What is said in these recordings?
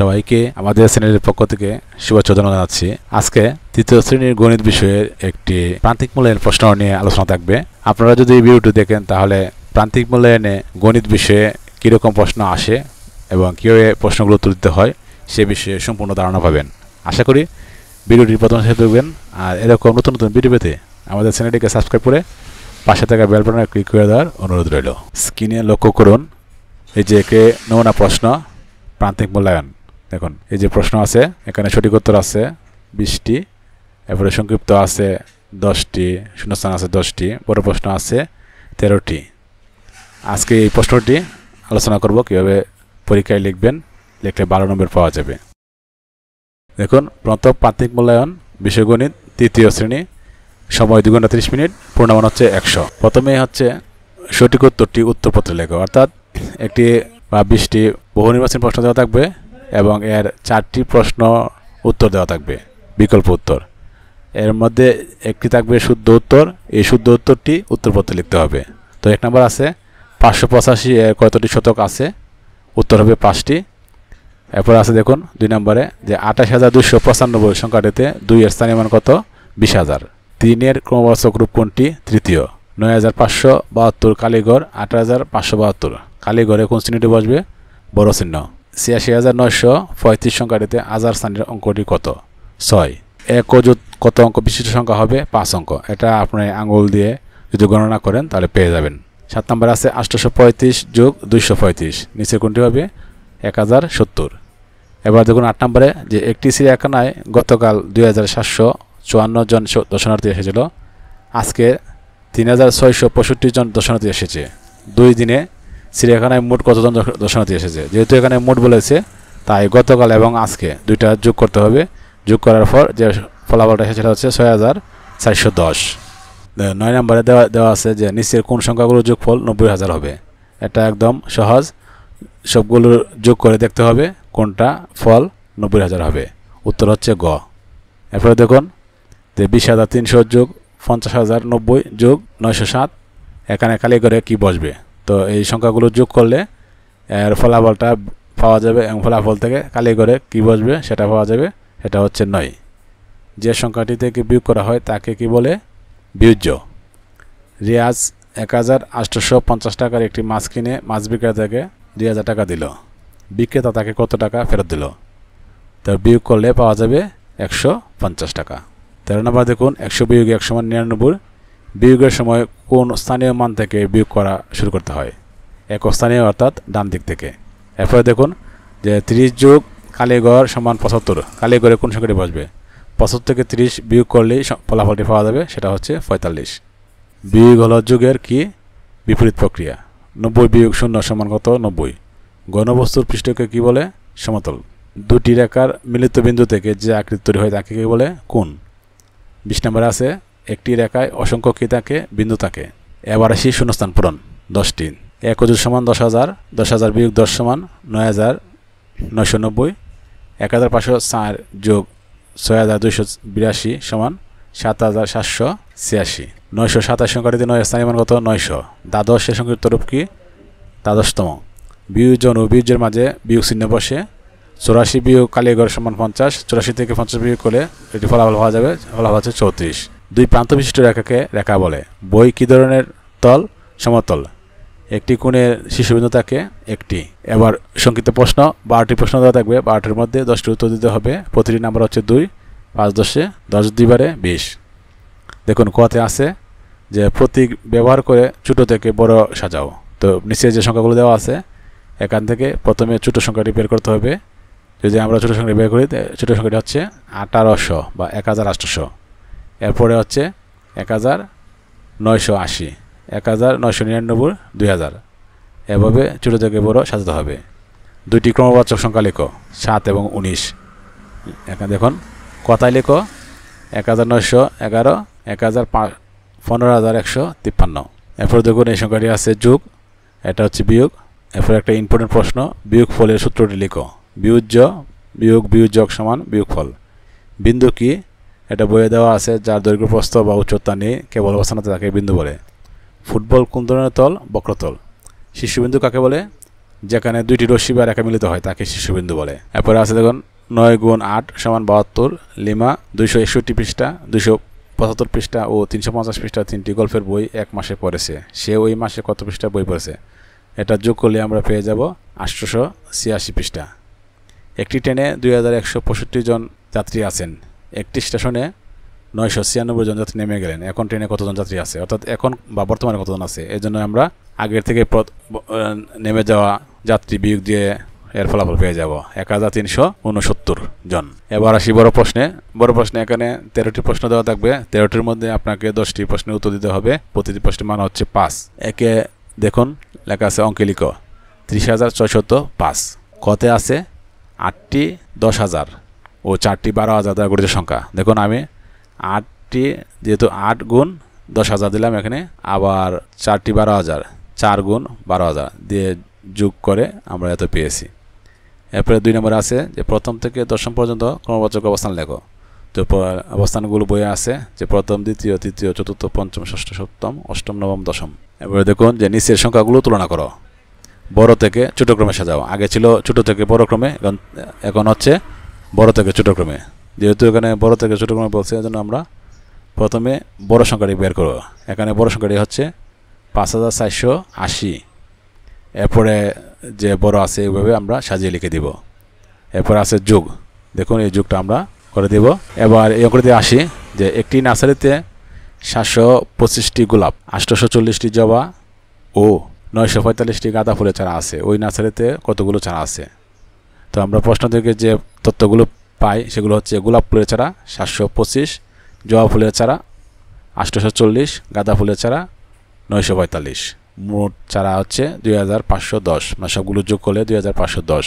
সবাইকে আমাদের চ্যানেলের পক্ষ থেকে শুভেচ্ছা জানাচ্ছি। আজকে তৃতীয় শ্রেণীর গণিত বিষয়ের একটি প্রান্তিক মূল্যায়ন প্রশ্ন নিয়ে আলোচনা থাকবে। আপনারা যদি এই ভিডিওটি দেখেন তাহলে প্রান্তিক মূল্যায়নে গণিত বিষয়ে কীরকম প্রশ্ন আসে এবং কীভাবে প্রশ্নগুলো উত্তর দিতে হয় সে বিষয়ে সম্পূর্ণ ধারণা পাবেন। আশা করি ভিডিওটি প্রথম শেষ দেখবেন। আর এরকম নতুন নতুন ভিডিও পেতে আমাদের চ্যানেলটিকে সাবস্ক্রাইব করে পাশে থাকা বেল বাটনে ক্লিক করে দেওয়ার অনুরোধ রইল। স্ক্রিনে লক্ষ্য করুন, এই যে একে নমুনা প্রশ্ন প্রান্তিক মূল্যায়ন। দেখুন এই যে প্রশ্ন আছে, এখানে সঠিক উত্তর আছে 20টি, এরপরে সংক্ষিপ্ত আছে 10টি, শূন্যস্থান আছে 10টি, বড় প্রশ্ন আছে 13টি। আজকে এই প্রশ্নটি আলোচনা করব কিভাবে পরীক্ষায় লিখবেন, লিখলে 12 নম্বর পাওয়া যাবে। দেখুন প্রথম প্রান্তিক মূল্যায়ন বিষয় গণিত তৃতীয় শ্রেণী, সময় 2 ঘন্টা 30 মিনিট, পূর্ণমান হচ্ছে 100। প্রথমে হচ্ছে সঠিক উত্তরটি উত্তরপত্রে লেখো, অর্থাৎ একটি বা 20টি বহু নির্বাচনী প্রশ্ন দেওয়া থাকবে এবং এর 4টি প্রশ্ন উত্তর দেওয়া থাকবে, বিকল্প উত্তর। এর মধ্যে একটি থাকবে শুদ্ধ উত্তর, এই শুদ্ধ উত্তরটি উত্তরপত্রে লিখতে হবে। তো 1 নম্বর আছে 585 এর কতটি শতক আছে, উত্তর হবে 5টি। এরপর আছে দেখুন 2 নম্বরে যে 28295 সংখ্যাটিতে 2 এর স্থানীয় মান কত, 20,000। 3 এর ক্রমবাচক রূপ কোনটি, তৃতীয়। 9572 কালীঘর 8572, কালীঘরে কোন চিহ্নটি বসবে, বড় চিহ্ন। 86,935 সংখ্যাটিতে হাজার স্থানের অঙ্কটি কত, 6। এক অযুত কত অঙ্ক বিশিষ্ট সংখ্যা হবে, 5 অঙ্ক। এটা আপনি আঙুল দিয়ে যদি গণনা করেন তাহলে পেয়ে যাবেন। 7 নম্বর আছে 835 যোগ 235, নিচে কোনটি হবে, 1070। এবার দেখুন 8 নম্বরে যে একটি চিড়িয়াখানায় গতকাল 2754 জন দর্শনার্থী এসেছিল, আজকে 3665 জন দর্শনার্থী এসেছে। 2 দিনে চিড়িয়াখানায় মোট কতজন দর্শনার্থী এসেছে। যেহেতু এখানে মোট বলেছে তাই গতকাল এবং আজকে দুইটা যোগ করতে হবে। যোগ করার পর যে ফলাফলটা এসেছে সেটা হচ্ছে 6410। 9 নম্বরে দেওয়া আছে যে নিচের কোন সংখ্যাগুলোর যোগফল 90,000 হবে। এটা একদম সহজ, সবগুলোর যোগ করে দেখতে হবে কোনটা ফল 90,000 হবে। উত্তর হচ্ছে গ। এরপরে দেখুন যে 20,300 যোগ 50,090 যোগ 907, এখানে কালীঘরে কি বসবে। তো এই সংখ্যাগুলো যোগ করলে এর ফলাফলটা পাওয়া যাবে এবং ফলাফল থেকে কালীঘরে কি বসবে সেটা পাওয়া যাবে, এটা হচ্ছে 9। যে সংখ্যাটি থেকে বিয়োগ করা হয় তাকে কি বলে, বিয়োজ্য। রিয়াজ 1850 টাকার একটি মাছ কিনে মাছ বিক্রেতাকে 2000 টাকা দিল, বিক্রেতা তাকে কত টাকা ফেরত দিল। তো বিয়োগ করলে পাওয়া যাবে 150 টাকা। 13 নম্বর দেখুন 100 বিয়োগ 1 সমান 99, বিয়োগের সময় কোন স্থানীয় মান থেকে বিয়োগ করা শুরু করতে হয়, একক স্থানীয় অর্থাৎ ডান দিক থেকে। এরপরে দেখুন যে 30 যোগ কালীঘর সমান 75, কালীঘরে কোন সংখ্যাটি বসবে। 75 থেকে 30 বিয়োগ করলেই ফলাফলটি পাওয়া যাবে, সেটা হচ্ছে 45। বিয়োগ হল যুগের কি বিপরীত প্রক্রিয়া। 90 বিয়োগ 0 সমান কত, 90। ঘনবস্তুর পৃষ্ঠকে কি বলে, সমতল। দুটি রেখার মিলিত বিন্দু থেকে যে আকৃতি তৈরি হয় তাকে কি বলে, কোণ। 20 নম্বরে আছে একটি রেখায় অসংখ্য কি থাকে, বিন্দু থাকে। এবার আসি শূন্যস্থান পূরণ, 10টি। 1 অযুত সমান 10,000, 10,000 বিয়োগ 10 সমান 9,990, 1,504 যোগ 6,282 সমান 7,786। 927 সংখ্যাটিতে 9 স্থানীয় মান কত, 900। দ্বাদশের সংক্ষিপ্ত রূপ কি, দ্বাদশতম। বিয়োজন ও বিয়োজ্যের মাঝে বিয়োগ চিহ্ন বসে। 84 বিয়োগ কালীঘর সমান 50, 84 থেকে 50 বিয়োগ করলে এটি ফলাফল পাওয়া যাবে, ফলাফল হচ্ছে 34। 2 প্রান্ত বিশিষ্ট রেখাকে রেখা বলে। বই কি ধরনের তল, সমতল। একটি কোণের শীর্ষবিন্দু থাকে, একটি। এবার সংক্ষিপ্ত প্রশ্ন 12টি প্রশ্ন দেওয়া থাকবে, 12টির মধ্যে 10টি উত্তর দিতে হবে। প্রতিটি নাম্বার হচ্ছে 2, 5 10 10 2 20। দেখুন কতে আছে যে প্রতীক ব্যবহার করে ছোট থেকে বড় সাজাও। তো নিচে যে সংখ্যাগুলো দেওয়া আছে এখান থেকে প্রথমে ছোট সংখ্যাটি বের করতে হবে। যদি আমরা ছোট সংখ্যাটি বের করি, ছোট সংখ্যাটি হচ্ছে 1800 বা 1800। এরপরে হচ্ছে 1980, 1999, 2000। এভাবে ছোট থেকে বড় সাজাতে হবে। 2টি ক্রমবাচক সংখ্যা লেখো, 7 এবং 19। এখানে দেখুন কথায় লেখো 1911, 15,153। এরপর দেখুন এই সংখ্যাটি আছে যোগ, এটা হচ্ছে বিয়োগ। এরপর একটা ইম্পর্টেন্ট প্রশ্ন, বিয়োগ ফলের সূত্রটি লিখো। বিয়োজ্য বিয়োগ বিয়োজক সমান বিয়োগফল। বিন্দু কি, এটা বইয়ে দেওয়া আছে, যার দৈর্ঘ্য প্রস্থ বা উচ্চতা নেই, কেবল অবস্থানে তাকে বিন্দু বলে। ফুটবল কোন ধরনের তল, বক্রতল। শীর্ষবিন্দু কাকে বলে, যেখানে দুইটি রশ্মি বা রেখা মিলিত হয় তাকে শীর্ষবিন্দু বলে। এরপরে আছে দেখুন 9 গুণ 8 সমান 72। লিমা 261 পৃষ্ঠা, 275 পৃষ্ঠা ও 350 পৃষ্ঠা 3টি গল্পের বই এক মাসে পড়েছে। সে ওই মাসে কত পৃষ্ঠা বই পড়েছে? এটা যোগ করলে আমরা পেয়ে যাব 886 পৃষ্ঠা। একটি ট্রেনে 2165 জন যাত্রী আছেন। একটি স্টেশনে 996 জন যাত্রী নেমে গেলেন। এখন ট্রেনে কতজন যাত্রী আছে, অর্থাৎ এখন বা বর্তমানে কতজন আছে? এই জন্য আমরা আগের থেকে নেমে যাওয়া যাত্রী বিয়োগ দিয়ে এর ফলাফল পেয়ে যাব 1369 জন। এবার আসি বড় প্রশ্নে। বড় প্রশ্নে এখানে 13টি প্রশ্ন দেওয়া থাকবে। 13টির মধ্যে আপনাকে 10টি প্রশ্নের উত্তর দিতে হবে। প্রতিটি প্রশ্নের মান হচ্ছে 5। একে দেখুন লেখা আছে অঙ্কে লিখো 30,605। কতে আছে 8টি 10,000 ও 4টি 12,000 দ্বারা গঠিত সংখ্যা। দেখুন আমি 8টি যেহেতু 8 গুণ 10,000 দিলাম এখানে, আবার 4টি 12,000, 4 গুণ 12,000 দিয়ে যোগ করে আমরা এত পেয়েছি। এরপরে 2 নম্বরে আছে যে প্রথম থেকে দশম পর্যন্ত ক্রমবাচক অবস্থান লেখো। তো অবস্থানগুলো বইয়ে আছে যে প্রথম, দ্বিতীয়, তৃতীয়, চতুর্থ, পঞ্চম, ষষ্ঠ, সপ্তম, অষ্টম, নবম, দশম। এবারে দেখুন যে নিচের সংখ্যাগুলো তুলনা করো। বড় থেকে ছোট ক্রমে সাজাও। আগে ছিল ছোট থেকে বড় ক্রমে, এখন হচ্ছে বড় থেকে ছোট ক্রমে। যেহেতু এখানে বড় থেকে ছোট ক্রমে বলছে, এজন্য আমরা প্রথমে বড় সংখ্যাটি বের করব। এখানে বড় সংখ্যাটি হচ্ছে 5,480। এরপরে যে বড় আছে এইভাবে আমরা সাজিয়ে লিখে দিব। এরপর আছে যোগ। দেখুন এই যোগটা আমরা করে দেব। এবার এই অঙ্কটিতে আসি যে একটি নার্সারিতে 725টি গোলাপ, 840টি জবা ও 945টি গাঁদা ফুলের চারা আছে। ওই নার্সারিতে কতগুলো চারা আছে? তো আমরা প্রশ্ন থেকে যে তথ্যগুলো পাই সেগুলো হচ্ছে গোলাপ ফুলের চারা 725, জবা ফুলের চারা 840, গাঁদা ফুলের চারা 945। মোট চারা হচ্ছে 2510। মানে সবগুলো যোগ করলে 2510।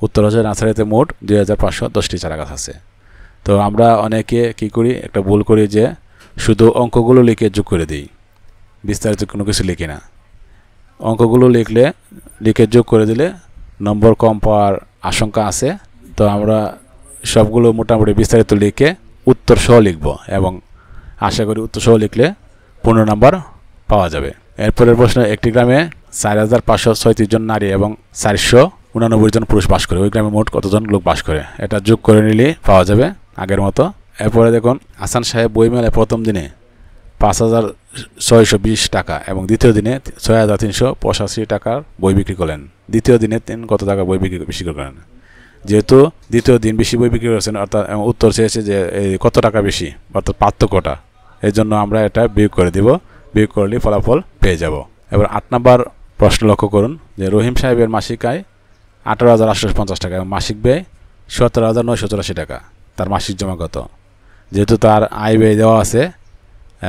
উত্তর হচ্ছে নার্সারিতে মোট 2510টি চারা গাছ আছে। তো আমরা অনেকে কি করি, একটা ভুল করি যে শুধু অঙ্কগুলো লিখে যোগ করে দিই, বিস্তারিত কোনো কিছু লিখি না। অঙ্কগুলো লিখে যোগ করে দিলে নম্বর কম পাওয়ার আশঙ্কা আছে। তো আমরা সবগুলো মোটামুটি বিস্তারিত লিখে উত্তর সহ লিখব এবং আশা করি উত্তর সহ লিখলে 15 নম্বর পাওয়া যাবে। এরপরের প্রশ্ন, একটি গ্রামে 4,536 জন নারী এবং 489 জন পুরুষ বাস করে। ওই গ্রামে মোট কতজন লোক বাস করে? এটা যোগ করে নিলে পাওয়া যাবে আগের মতো। এরপরে দেখুন হাসান সাহেব বই মেলায় প্রথম দিনে 5,620 টাকা এবং দ্বিতীয় দিনে 6,385 টাকার বই বিক্রি করলেন। দ্বিতীয় দিনে তিনি কত টাকা বই বিক্রি করেন? যেহেতু দ্বিতীয় দিন বেশি বই বিক্রি করেছেন, অর্থাৎ উত্তর চেয়েছে যে কত টাকা বেশি, অর্থাৎ পার্থক্যটা। এই জন্য আমরা এটা বিয়োগ করে দিব। বিয়োগ করলে ফলাফল পেয়ে যাব। এবার 8 নম্বর প্রশ্ন লক্ষ্য করুন যে রহিম সাহেবের মাসিক আয় 18,850 টাকা এবং মাসিক ব্যয় 17,984 টাকা। তার মাসিক জমা কত? যেহেতু তার আয় ব্যয় দেওয়া আছে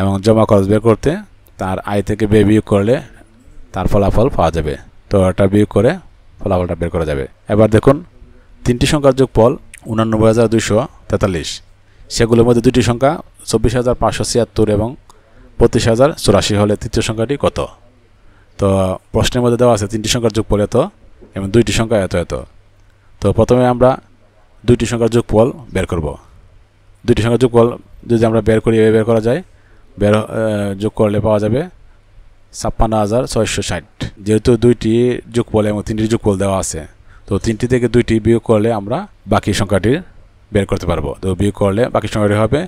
এবং জমা খরচ বের করতে তার আয় থেকে ব্যয় বিয়োগ করলে তার ফলাফল পাওয়া যাবে। তো এটা বিয়োগ করে ফলাফলটা বের করা যাবে। এবার দেখুন 3টি সংখ্যার যোগফল 89,243। সেগুলোর মধ্যে 2টি সংখ্যা 24,576 এবং 25,084 হলে তৃতীয় সংখ্যাটি কত? তো প্রশ্নের মধ্যে দেওয়া আছে 3টি সংখ্যার যোগফল এত এবং 2টি সংখ্যা এত এত। তো প্রথমে আমরা 2টি সংখ্যার যোগফল বের করব। 2টি সংখ্যার যোগফল যদি আমরা বের করি, এভাবে বের করা যায়। যোগ করলে পাওয়া যাবে 56,660। যেহেতু 2টি যোগফল এবং 3টি যোগফল দেওয়া আছে, তো 3টি থেকে 2টি বিয়োগ করলে আমরা বাকি সংখ্যাটি বের করতে পারবো। তো বিয়োগ করলে বাকি সংখ্যাটি হবে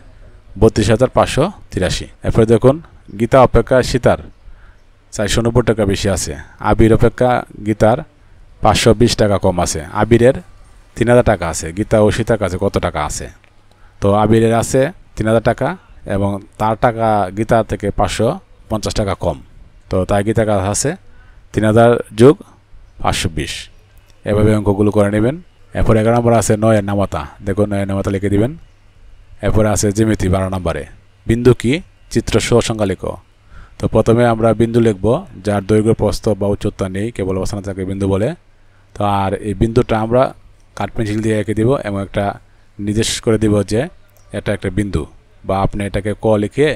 32,583। এরপরে দেখুন গীতা অপেক্ষা সীতার 490 টাকা বেশি আছে। আবির অপেক্ষা গীতার 520 টাকা কম আছে। আবিরের 3,000 টাকা আছে। গীতা ও সীতার কাছে কত টাকা আছে? তো আবিরের আছে 3,000 টাকা এবং তার টাকা গীতা থেকে 550 টাকা কম। তো তাই গীতার কাছে আছে 3,000 যোগ 520। এভাবে অঙ্কগুলো করে নেবেন। এরপরে 11 নম্বর আছে 9 এর নামতা। দেখুন 9 এর নামতা লিখে দিবেন। এরপরে আছে জ্যামিতি 12 নম্বরে। বিন্দু কি? চিত্র সহ সংজ্ঞা লিখো। তো প্রথমে আমরা বিন্দু লিখব যার দৈর্ঘ্য, প্রস্থ বা উচ্চতা নেই, কেবল অবস্থানে থাকে বিন্দু বলে। তো আর এই বিন্দুটা আমরা কাঠ পেন্সিল দিয়ে এঁকে দিব এবং একটা নির্দেশ করে দিব যে এটা একটা বিন্দু, বা আপনি এটাকে ক লিখে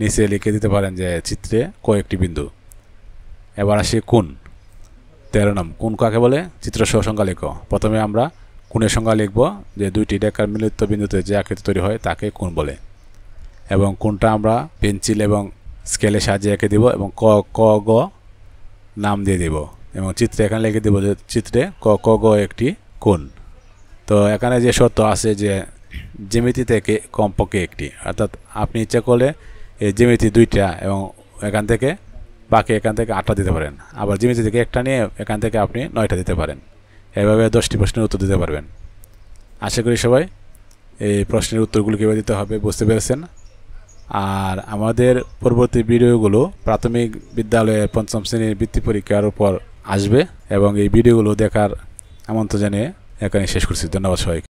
নিচে লিখে দিতে পারেন যে চিত্রে ক একটি বিন্দু। এবার আসি কোণ। 13 নম্বর, কোণ কাকে বলে? চিত্র সহ সংজ্ঞা লিখো। প্রথমে আমরা কোণের সংজ্ঞা লিখব যে দুইটি রেখার মিলিত বিন্দুতে যে আকৃতি তৈরি হয় তাকে কোণ বলে। এবং কোণটা আমরা পেন্সিল এবং স্কেলে সাজিয়ে এঁকে দিব এবং ক গ নাম দিয়ে দিব। এবং চিত্রে এখানে লিখে দেবো যে চিত্রে ক ক গ একটি কোণ। তো এখানে যে শর্ত আছে যে জ্যামিতি থেকে কমপক্ষে একটি, অর্থাৎ আপনি ইচ্ছা করলে এই জ্যামিতি 2টা এবং এখান থেকে বাকি এখান থেকে 8টা দিতে পারেন, আবার জ্যামিতি থেকে একটা নিয়ে এখান থেকে আপনি 9টা দিতে পারেন। এভাবে 10টি প্রশ্নের উত্তর দিতে পারবেন। আশা করি সবাই এই প্রশ্নের উত্তরগুলো কীভাবে দিতে হবে বুঝতে পেরেছেন। আর আমাদের পরবর্তী ভিডিওগুলো প্রাথমিক বিদ্যালয়ে 5ম শ্রেণীর বৃত্তি পরীক্ষার উপর আসবে এবং এই ভিডিওগুলো দেখার আমন্ত্রণ জানিয়ে এখানে শেষ করছি। ধন্যবাদ সবাইকে।